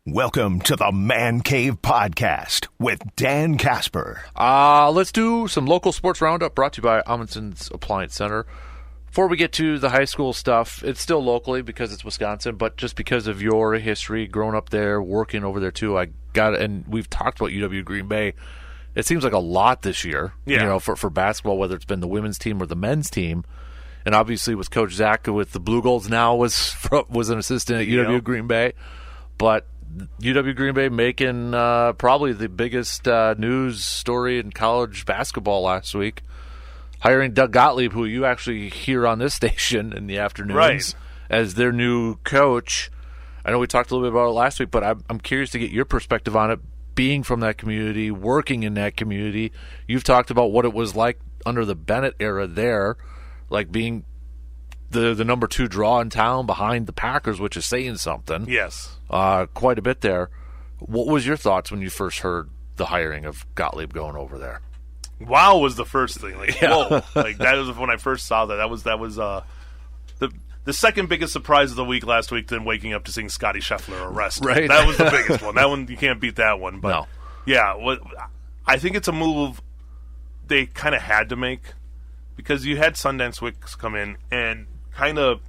Welcome to the Man Cave Podcast with Dan Casper. Let's do some local sports roundup brought to you by Amundsen's Appliance Center. Before we get to the high school stuff, it's still locally because it's Wisconsin, but just because of your history, growing up there, working over there too, and we've talked about UW Green Bay. It seems like a lot this year, for basketball, whether it's been the women's team or the men's team. And obviously with Coach Zach with the Blue Golds now was an assistant at UW Green Bay. But UW Green Bay making probably the biggest news story in college basketball last week, hiring Doug Gottlieb, who you actually hear on this station in the afternoons, as their new coach. I know we talked a little bit about it last week, but I'm curious to get your perspective on it, being from that community, working in that community. You've talked about what it was like under the Bennett era there, like being the number 2 draw in town behind the Packers, which is saying something. Yes. Quite a bit there. What was your thoughts when you first heard the hiring of Gottlieb going over there? Wow was the first thing. Whoa. That was when I first saw that. That was the second biggest surprise of the week last week, than waking up to seeing Scotty Scheffler arrested. Right. That was the biggest one. That one, you can't beat that one. But no. Yeah, I think it's a move they kind of had to make, because you had Sundance Wicks come in and kind of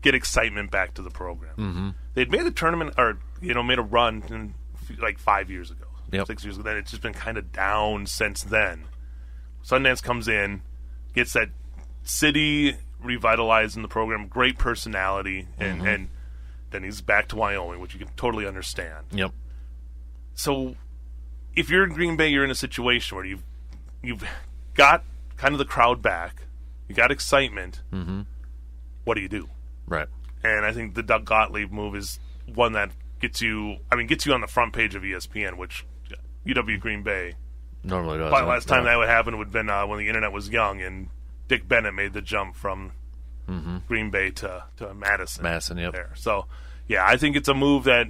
get excitement back to the program. Mm-hmm. They'd made a tournament, or made a run like 5 years ago, 6 years ago. Then it's just been kind of down since then. Sundance comes in, gets that city revitalized in the program, great personality, and then he's back to Wyoming, which you can totally understand. Yep. So if you're in Green Bay, you're in a situation where you've got kind of the crowd back, you got excitement. Mm-hmm. What do you do? Right. And I think the Doug Gottlieb move is one that gets you on the front page of ESPN, which UW Green Bay normally does. But last time that would happen would have been when the internet was young and Dick Bennett made the jump from Green Bay to Madison. Madison, yep. There. So, yeah, I think it's a move that,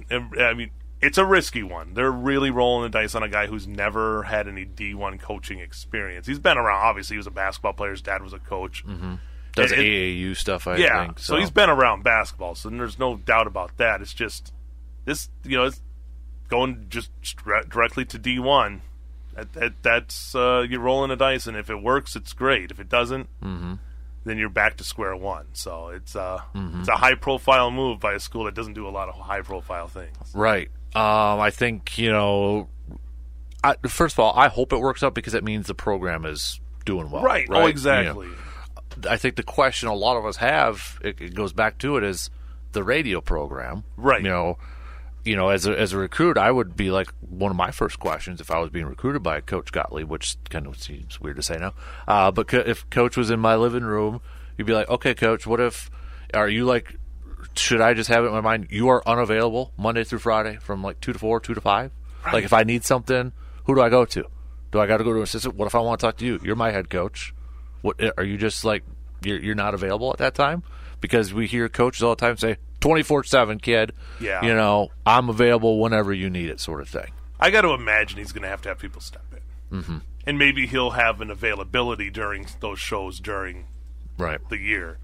it's a risky one. They're really rolling the dice on a guy who's never had any D1 coaching experience. He's been around. Obviously, he was a basketball player. His dad was a coach. Mm-hmm. Does AAU stuff, I think. So he's been around basketball, so there's no doubt about that. It's just this, it's going just directly to D1. That's you're rolling the dice, and if it works, it's great. If it doesn't, then you're back to square one. So it's a high-profile move by a school that doesn't do a lot of high-profile things. Right. I think first of all, I hope it works out, because it means the program is doing well. Right. Oh, exactly. I think the question a lot of us have, it goes back to it, is the radio program. Right. As a recruit, I would be like, one of my first questions if I was being recruited by Coach Gottlieb, which kind of seems weird to say now, but if Coach was in my living room, you'd be like, okay, Coach, should I just have it in my mind, you are unavailable Monday through Friday from like 2 to 4, 2 to 5? Right. Like if I need something, who do I go to? Do I got to go to an assistant? What if I want to talk to you? You're my head coach. What are you just like, you're not available at that time? Because we hear coaches all the time say, 24/7, kid. Yeah. I'm available whenever you need it, sort of thing. I got to imagine he's going to have people step in. Mm-hmm. And maybe he'll have an availability during those shows during the year.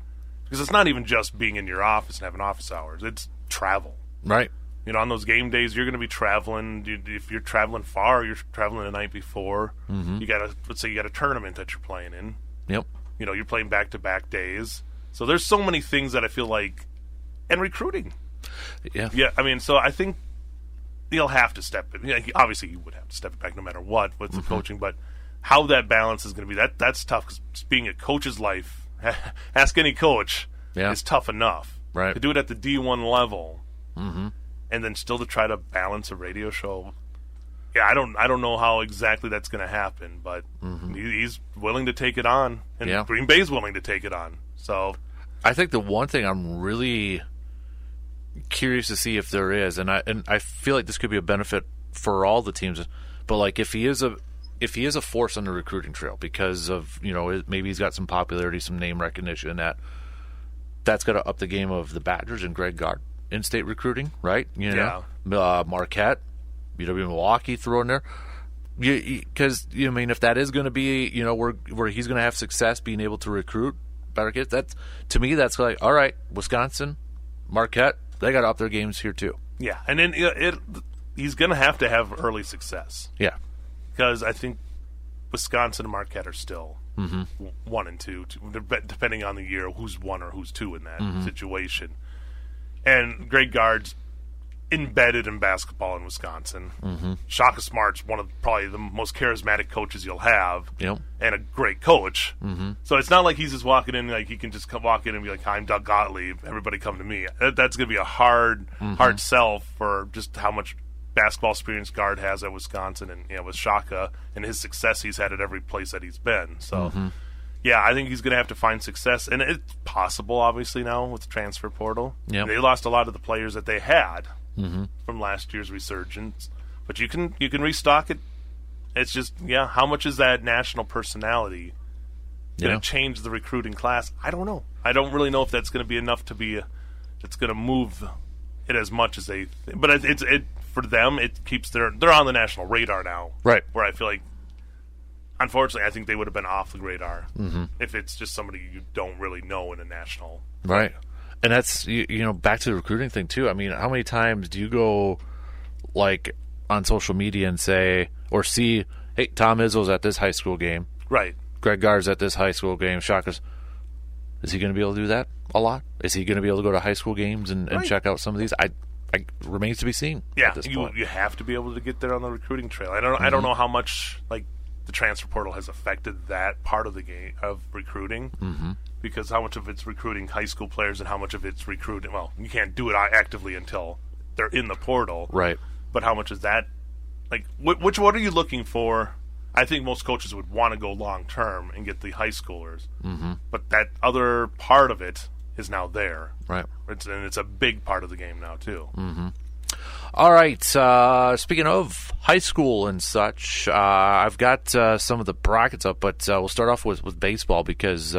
Because it's not even just being in your office and having office hours. It's travel. Right. On those game days, you're going to be traveling. If you're traveling far, you're traveling the night before. Mm-hmm. Let's say you got a tournament that you're playing in. Yep. You're playing back-to-back days. So there's so many things that I feel like, and recruiting. Yeah. Yeah, so I think he'll have to step in. Obviously, he would have to step it back no matter what with the coaching, but how that balance is going to be, that's tough, because being a coach's life, ask any coach, is tough enough. Right. To do it at the D1 level, and then still to try to balance a radio show. Yeah, I don't know how exactly that's going to happen, but he's willing to take it on, and Green Bay's willing to take it on. So I think the one thing I'm really curious to see if there is, and I feel like this could be a benefit for all the teams, but like if he is a force on the recruiting trail because of maybe he's got some popularity, some name recognition, that's got to up the game of the Badgers and Greg Gard in-state recruiting, right? Marquette. UW Milwaukee thrown there, because if that is going to be where he's going to have success being able to recruit better kids, that's, to me, that's like, all right, Wisconsin, Marquette, they got to up their games here too. Yeah, and then he's going to have early success. Yeah. Because I think Wisconsin and Marquette are still 1 and 2, depending on the year, who's 1 or who's 2 in that situation. And Greg Gard's embedded in basketball in Wisconsin. Shaka Smart's one of probably the most charismatic coaches you'll have, and a great coach. So it's not like he's just walking in, like he can just walk in and be like, "I'm Doug Gottlieb, everybody come to me." That's going to be a hard sell for just how much basketball experience Gard has at Wisconsin, and with Shaka and his success he's had at every place that he's been. So yeah, I think he's going to have to find success, and it's possible obviously now with the transfer portal. They lost a lot of the players that they had from last year's resurgence, but you can restock it. It's just how much is that national personality going to change the recruiting class? I don't know. I don't really know if that's going to be enough to be it's going to move it as much as they but it's for them, it keeps they're on the national radar now, right? Where I feel like, unfortunately, I think they would have been off the radar if it's just somebody you don't really know in a national, right? And that's back to the recruiting thing too. I mean, how many times do you go like on social media and say or see, "Hey, Tom Izzo's at this high school game," right? Greg Gard's at this high school game. Shaka's. Is he going to be able to do that a lot? Is he going to be able to go to high school games and check out some of these? I remains to be seen. Yeah, you have to be able to get there on the recruiting trail. I don't know how much like the transfer portal has affected that part of the game of recruiting, because how much of it's recruiting high school players and how much of it's recruiting. Well, you can't do it actively until they're in the portal, right? But how much is that? Like, what are you looking for? I think most coaches would want to go long term and get the high schoolers, but that other part of it is now there, right? It's a big part of the game now too. All right. Speaking of high school and such, I've got some of the brackets up, but we'll start off with baseball because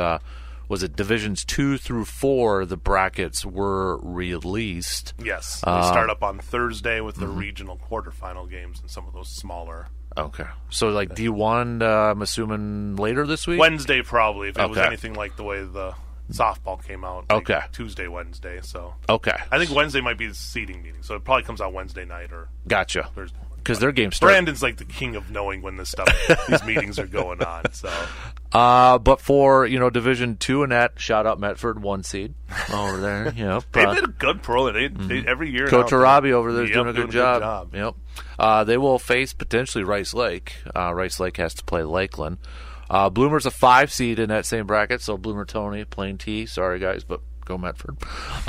was it Divisions 2 through 4? The brackets were released. Yes, they start up on Thursday with the regional quarterfinal games and some of those smaller. Okay, so like D1, I'm assuming later this week. Wednesday probably, if it was anything like the way the softball came out. Like Tuesday, Wednesday. So I think Wednesday might be the seeding meeting, so it probably comes out Wednesday night or Thursday. Because their games start. Brandon's like the king of knowing when this stuff, these meetings are going on. So, but for Division 2 and that, shout out Medford, 1 seed over there. Yep, they've been a good pro. They every year. Coach Arabi over there is doing a good job. Yep. They will face potentially Rice Lake. Rice Lake has to play Lakeland. Bloomer's a 5 seed in that same bracket, so Bloomer Tony, plain T. Sorry guys, but go Medford.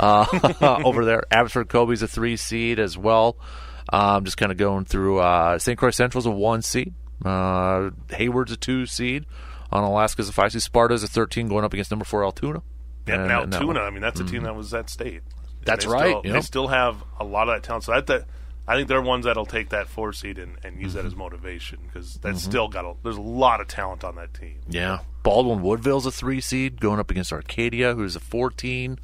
Over there, Abbotsford Kobe's a 3 seed as well. Just kind of going through. St. Croix Central's a 1 seed. Hayward's a 2 seed. Alaska's a 5 seed. Sparta's a 13, going up against number 4 Altoona. Yeah, and Altoona. I mean, that's a team that was at state. That's right. They still have a lot of that talent. So I think they're ones that'll take that 4 seed and use that as motivation because that's still there's a lot of talent on that team. Yeah. Baldwin Woodville's a 3 seed, going up against Arcadia, who's a 14.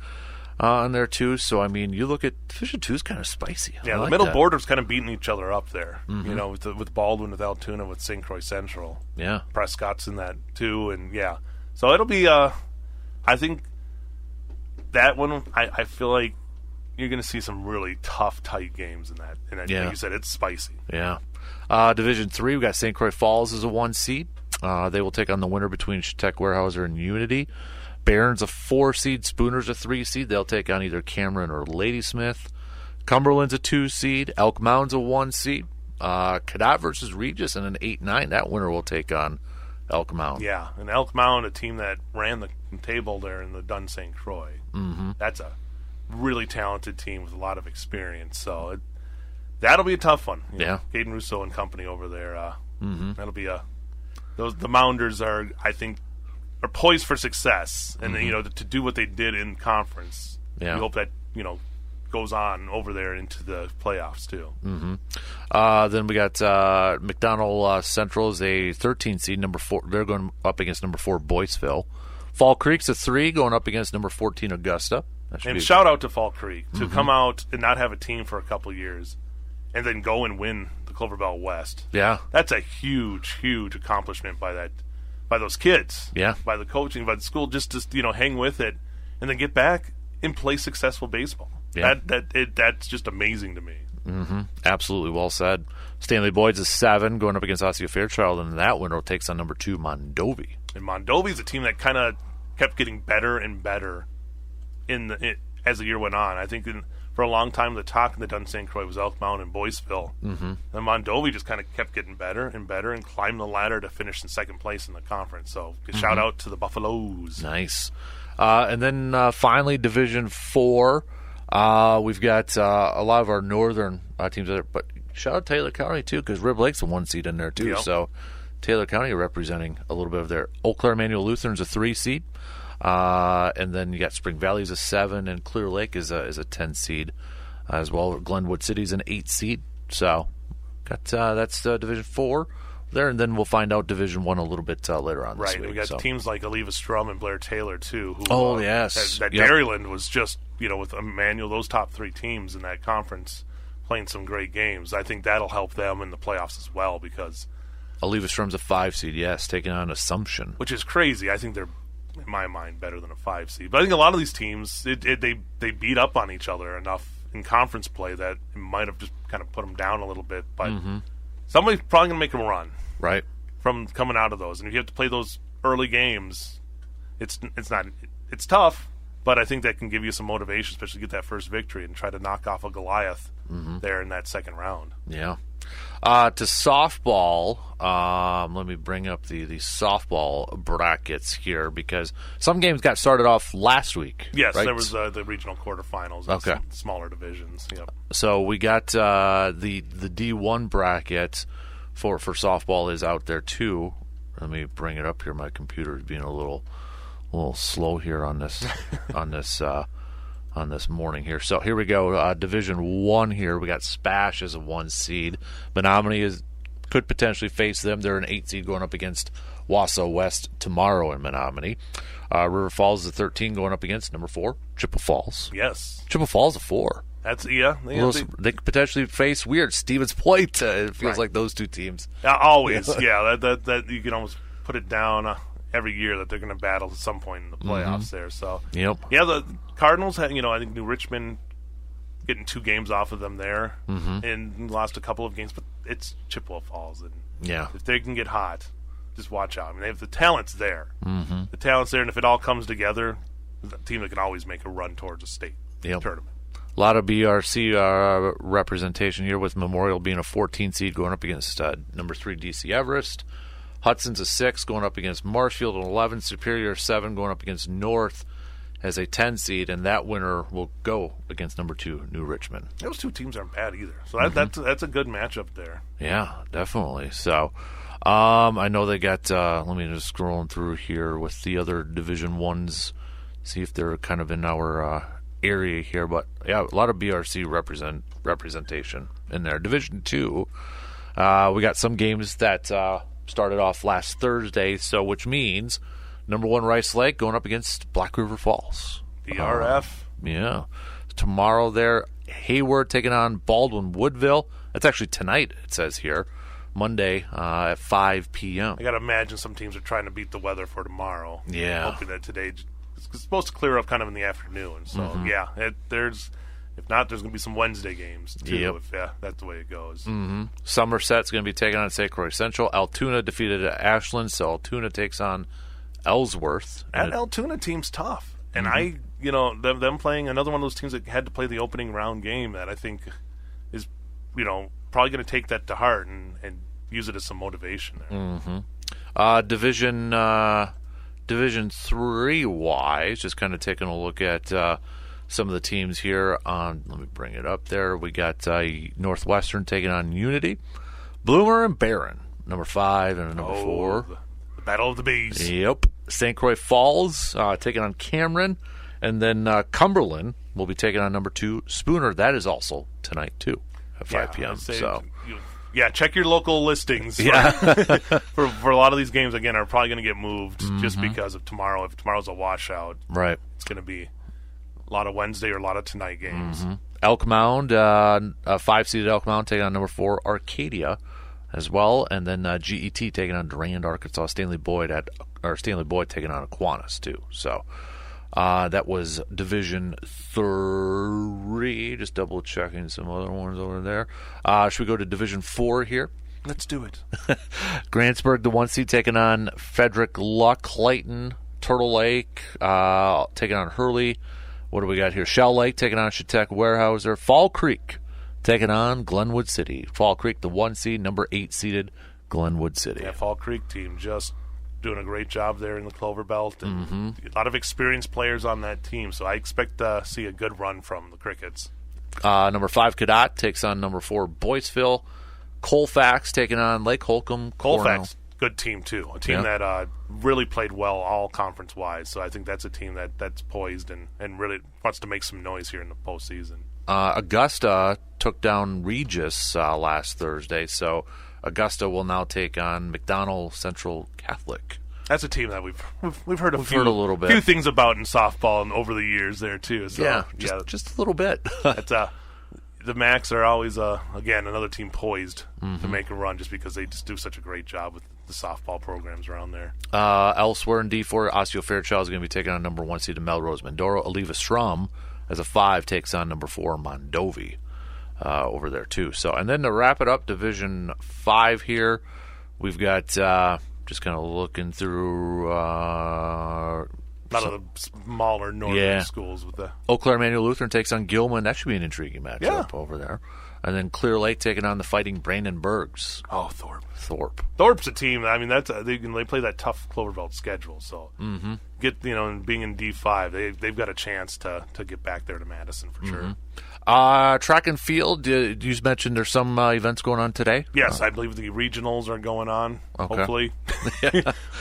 On there too, so I mean, you look at Division 2 is kind of spicy. Yeah, the middle border's kind of beating each other up there. With Baldwin, with Altoona, with St. Croix Central. Yeah, Prescott's in that too, and so it'll be. I think that one. I feel like you're going to see some really tough, tight games in that. And like you said, it's spicy. Yeah. Division 3, we got St. Croix Falls as a 1 seed. They will take on the winner between Tech Weyerhaeuser and Unity. Barron's a 4 seed, Spooner's a 3 seed. They'll take on either Cameron or Ladysmith. Cumberland's a 2 seed. Elk Mound's a 1 seed. Cadott versus Regis in an 8-9. That winner will take on Elk Mound. Yeah, and Elk Mound, a team that ran the table there in the Dunn St. Croix. That's a really talented team with a lot of experience. So that'll be a tough one. Caden Russo and company over there. That'll be the Mounders are, I think, are poised for success, and to do what they did in conference. We hope that goes on over there into the playoffs too. Then we got McDonald Central is a 13 seed, number 4. They're going up against number 4 Boyceville. Fall Creek's a 3, going up against number 14 Augusta. And shout out to Fall Creek to come out and not have a team for a couple years, and then go and win the Clover Bell West. Yeah, that's a huge, huge accomplishment by those kids, by the coaching, by the school, just to hang with it, and then get back and play successful baseball. That's just amazing to me. Absolutely well said. Stanley Boyd's a 7 going up against Osseo Fairchild, and that winner takes on number 2 Mondovi. And Mondovi's a team that kind of kept getting better and better as the year went on. I think for a long time the talk in the Dun St. Croix was Elk Mound and Boyceville. And Mondovi just kind of kept getting better and better and climbed the ladder to finish in second place in the conference. So shout out to the Buffaloes. Nice. And then finally, Division 4. We've got a lot of our northern teams there, but shout out Taylor County too, because Rib Lake's a 1 seed in there too. Yep. So Taylor County representing a little bit of their Eau Claire Emmanuel Lutheran's a 3 seed, and then you got Spring Valley's a 7, and Clear Lake is a 10 seed as well. Glenwood City's an 8 seed. So got that's Division 4 there, and then we'll find out Division 1 a little bit later on this week. We got teams like Oliva Strum and Blair Taylor too. Who, yes, that Dairyland was just with Emmanuel, those top 3 teams in that conference playing some great games. I think that'll help them in the playoffs as well, because Oliva Strum's a 5 seed, yes, taking on Assumption, which is crazy. I think they're, in my mind, better than a 5 seed. But I think a lot of these teams, they beat up on each other enough in conference play that it might have just kind of put them down a little bit. But somebody's probably going to make them run, right, from coming out of those. And if you have to play those early games, it's tough. But I think that can give you some motivation, especially to get that first victory and try to knock off a Goliath there in that second round. Yeah. To softball, let me bring up the softball brackets here, because some games got started off last week. Yes, right? There was the regional quarterfinals in some smaller divisions. Yep. So we got the D1 bracket for softball is out there too. Let me bring it up here. My computer is being a little slow here on this on this morning here. So here we go. Division 1 here. We got Spash as a 1 seed. Menominee could potentially face them. They're an 8 seed going up against Wausau West tomorrow in Menominee. River Falls is a 13 going up against number 4 Chippewa Falls. Yes. Chippewa Falls a 4. That's They could potentially face weird Stevens Point. It feels like those two teams. Always, yeah. That you can almost put it down every year that they're going to battle at some point in the playoffs there. So yeah, the Cardinals had, I think New Richmond getting 2 games off of them there and lost a couple of games, but it's Chippewa Falls, and if they can get hot, just watch out. I mean, they have the talent's there. The talent's there, and if it all comes together, the team that can always make a run towards a state tournament. A lot of BRC representation here, with Memorial being a 14 seed going up against number 3 DC Everest. Hudson's a 6 going up against Marshfield, an 11. Superior 7 going up against North as a 10 seed, and that winner will go against number 2 New Richmond. Those 2 teams aren't bad either, so that's a good matchup there. Yeah, definitely. So I know they got. Let me just scrolling through here with the other Division 1s, see if they're kind of in our area here. But yeah, a lot of BRC representation in there. Division 2, we got some games that started off last Thursday, so which means number 1 Rice Lake going up against Black River Falls. BRF. Tomorrow there, Hayward taking on Baldwin Woodville. That's actually tonight, it says here. Monday at 5 p.m. I got to imagine some teams are trying to beat the weather for tomorrow. Yeah. Hoping that today it's supposed to clear up kind of in the afternoon. So, if not, there's going to be some Wednesday games, too. Yep. That's the way it goes. Somerset's going to be taking on St. Croix Central. Altoona defeated Ashland, so Altoona takes on Ellsworth. That Altoona team's tough. And them playing another one of those teams that had to play the opening round game that I think is, probably going to take that to heart and use it as some motivation there. Division 3 wise, just kind of taking a look at some of the teams here. Let me bring it up there. We got Northwestern taking on Unity, Bloomer and Barron, number 5 and number 4. The Battle of the Bees. Yep. St. Croix Falls taking on Cameron, and then Cumberland will be taking on number 2 Spooner. That is also tonight too at 5 p.m. So. Check your local listings. For a lot of these games, again, are probably going to get moved just because of tomorrow. If tomorrow's a washout, right, it's going to be a lot of Wednesday or a lot of tonight games. Elk Mound, 5-seeded Elk Mound taking on number 4 Arcadia as well, and then GET taking on Durand, Arkansas. Stanley Boyd taking on Aquinas too. So That was Division 3. Just double checking some other ones over there. Should we go to Division 4 here? Let's do it. Grantsburg, the 1 seed, taking on Frederick Luck. Clayton, Turtle Lake, taking on Hurley. What do we got here? Shell Lake taking on Chautauqua Weyerhaeuser. Fall Creek taking on Glenwood City. Fall Creek, the 1 seed, number 8 seeded Glenwood City. Yeah, Fall Creek team just doing a great job there in the Clover Belt. And a lot of experienced players on that team, so I expect to see a good run from the Crickets. Number 5 Cadott takes on number 4 Boyceville. Colfax taking on Lake Holcomb. Colfax, good team too. A team that really played well all conference-wise, so I think that's a team that's poised and really wants to make some noise here in the postseason. Augusta took down Regis last Thursday, so Augusta will now take on McDonald Central Catholic. That's a team that we've heard a little bit. Few things about in softball and over the years there too. So, just a little bit. The Macs are always again another team poised to make a run just because they just do such a great job with the softball programs around there. Elsewhere in D4, Osseo Fairchild is going to be taking on number 1 seed Melrose Mindoro. Oliva Strum as a 5 takes on number 4 Mondovi over there too. So, and then to wrap it up, Division 5 here, we've got just kind of looking through. A lot of the smaller northern schools with the Eau Claire Emmanuel Lutheran takes on Gilman. That should be an intriguing matchup over there. And then Clear Lake taking on the Fighting Brandenburgs. Oh, Thorpe's a team. I mean, they play that tough Clover Belt schedule. So and being in D5, they've got a chance to get back there to Madison for sure. Track and field. You mentioned there's some events going on today. Yes, I believe the regionals are going on. Okay. Hopefully,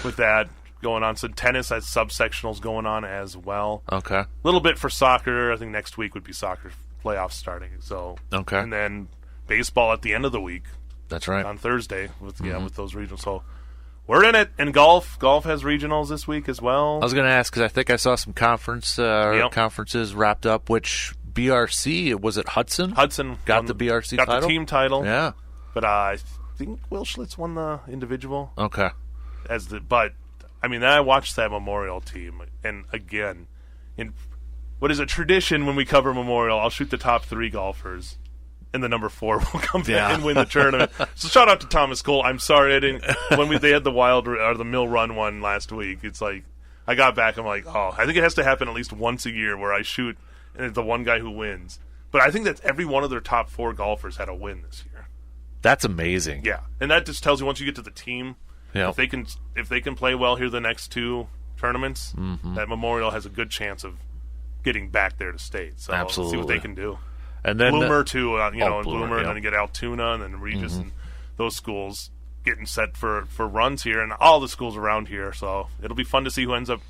with that going on. So tennis has subsectionals going on as well. Okay. A little bit for soccer. I think next week would be soccer playoffs starting. So and then baseball at the end of the week. That's right. On Thursday with those regionals. So we're in it. And golf has regionals this week as well. I was going to ask because I think I saw some conferences wrapped up. Which BRC was it? Hudson got the BRC title. Got the team title. Yeah. But I think Will Schlitz won the individual. Okay. But I mean, I watched that Memorial team, and again, in what is a tradition when we cover Memorial, I'll shoot the top 3 golfers, and the number 4 will come back and win the tournament. So shout out to Thomas Cole. I'm sorry I didn't when they had the Mill Run one last week. It's like I got back. I'm like, I think it has to happen at least once a year where I shoot and it's the one guy who wins. But I think that every one of their top 4 golfers had a win this year. That's amazing. Yeah, and that just tells you once you get to the team. Yeah. If they can play well here the next 2 tournaments, that Memorial has a good chance of getting back there to state. So absolutely. Let's see what they can do. And then Bloomer too, Bloomer, and then you get Altoona and then Regis and those schools getting set for runs here, and all the schools around here. So it'll be fun to see who ends up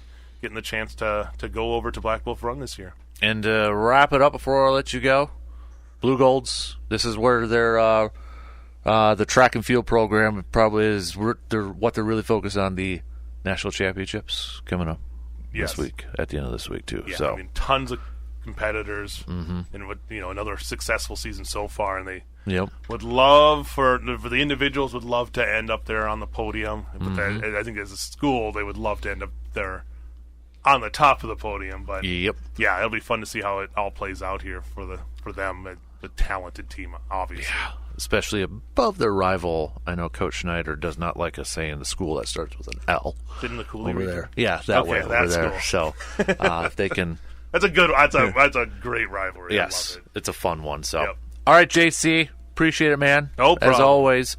getting the chance to go over to Black Wolf Run this year. And to wrap it up before I let you go, Blue Golds. This is where they're. The track and field program probably is what they're really focused on, the national championships coming up this week, at the end of this week too. Yeah, so I mean, tons of competitors and another successful season so far, and they would love for the individuals would love to end up there on the podium. But I think as a school they would love to end up there on the top of the podium. But yeah, it'll be fun to see how it all plays out here for them, the talented team, obviously. Yeah. Especially above their rival. I know Coach Schneider does not like us saying the school that starts with an L. Didn't the Cooley over region? there? Yeah, that way over there. Cool. So if they can, that's a great rivalry. Yes, I love it. It's a fun one. So all right, JC, appreciate it, man. No problem. As always.